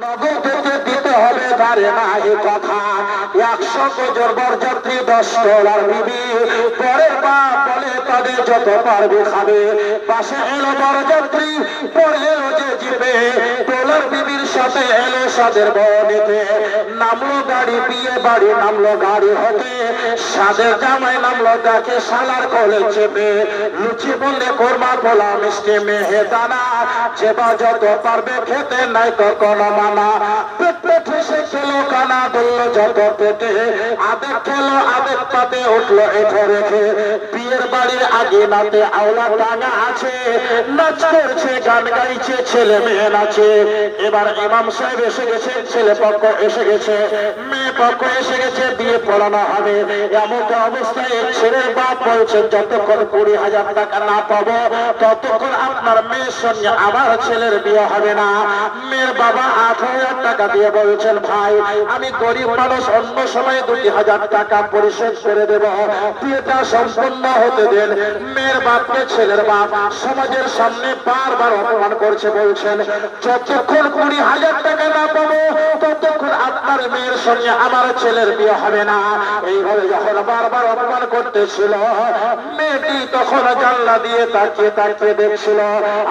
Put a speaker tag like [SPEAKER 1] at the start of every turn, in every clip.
[SPEAKER 1] নগদে দিতে হবে ধারে নাই কথা 100 গজর বরযাত্রী 10 ডলার বিবি পরের বাপ বলে তাদের যত পারবে খাবে পাশে এলো বরযাত্রী পরে এলো যে জিবে ডলার বিবির সাথে এলো সাদের বনেতে নামলো গাড়ি বিয়ে বাড়ি নামলো গাড়ি হতে সাদের জামাই নামলো দেখে শালার কোলে চেপে লুচি বললে কোরমা পোলা মিষ্টি মেহেদানা যেবা যত পারবে খেতে নাই তো কোনো মানা পেটে ঠেসে খেলো কানা ধরলো যত পেটে আবেগ খেলো আবেগ পাতে উঠলো এঠে রেখে বিয়ের বাড়ির আগে নাতে আওলা টাঙা আছে নাচ করছে গান গাইছে ছেলে মেয়ে নাচে এবার ইমাম সাহেব এসে গেছে ছেলে পক্ষ এসে গেছে মেয়ে পক্ষ এসে গেছে বিয়ে পড়ানো হবে এমন অবস্থায় ছেলের বাপ বলছেন যতক্ষণ 20,000 টাকা না পাবো ততক্ষণ আপনার মেয়ের সঙ্গে আমার ছেলের বিয়ে হবে না মেয়ের বাবা 8,000 টাকা দিয়ে বলছেন ভাই আমি গরিব মানুষ অন্য সময় 2,000 টাকা পরিশোধ করে দেব বিয়েটা সম্পূর্ণ হতে দেন মেয়ের বাপকে ছেলের বাপ সমাজের সামনে বারবার অপমান করছে বলছেন যতক্ষণ 20,000 টাকা না পাবো ততক্ষণ আপনার মেয়ের সঙ্গে আমার ছেলের বিয়ে হবে না এইভাবে যখন বারবার অপমান করতেছিল মেয়েটি তখন জানলা দিয়ে তাকিয়ে তাকিয়ে দেখছিল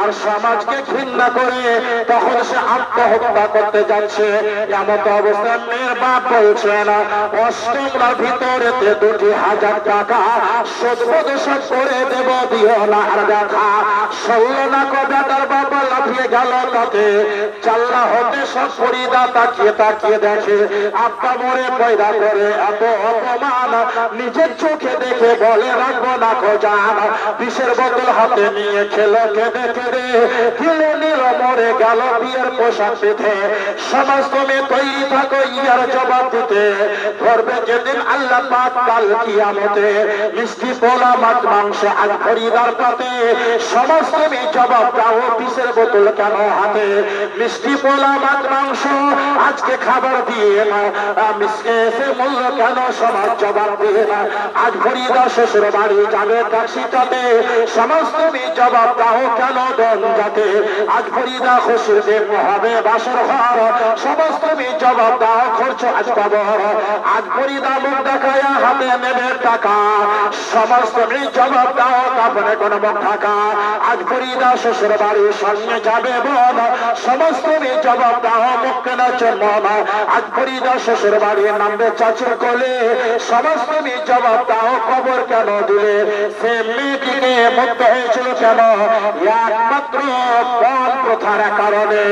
[SPEAKER 1] আর সমাজকে ঘৃণা করে তখন সে আত্মহত্যা করতে যাচ্ছে এমন অবস্থায় মেয়ের বাপ বলছেন অষ্টমরার ভিতরেতে 2,000 টাকা শোধ করে দেব দিও না আর দেখা 16 না কবেটার বাবা লাফিয়ে গেল তাতে চাল্লা হতে সব ফরিদা তাকিয়ে তাকিয়ে দেখে আব্বা মরে পয়দা করে এত অপমান নিজের চোখে দেখে বলে রাখবো না খোঁজান বিষের বোতল হাতে নিয়ে খেলো কেঁদে কেঁদে গিলে নিল মরে গেল বিয়ের পোশাক পেতে সমাজ তুমি তৈরি থাকো ইয়ার জবাব দিতে ধরবে যেদিন আল্লাহ পাক কাল কিয়ামতে মিষ্টি পোলা মাছ মাংস আর খরিদার পাতে সমাজ তুমি জবাব দাও বিষের বোতল কেন হাতে মিষ্টি পোলা মাছ মাংস আজকে খাবার দিয়ে না মিষ্টি এসে মূল্য কেন সমাজ জবাব দিয়ে না আজ খরিদার শ্বশুর বাড়ি যাবে ট্যাক্সিটাতে সমাজ তুমি জবাব দাও কেন দন যাতে আজ খরিদা খুশির দেব হবে বাসর ঘর সমাজ তুমি জবাব দাও খরচ আজ কবর আজ খরিদা মুখ দেখায়া হাতে নেবে টাকা সমাজ তুমি জবাব দাও কাপড়ে কোন মুখ ঢাকা আজ খরিদা শ্বশুর বাড়ির সঙ্গে যাবে বোন সমাজ তুমি জবাব দাও মুখ কেন চলন আজ খরিদা শ্বশুর বাড়ির নামবে চাচুর কোলে সমাজ তুমি জবাব দাও কবর কেন দিলে সে মেয়েটিকে মুক্ত হয়েছিল কেন একমাত্র পণ প্রথার কারণে।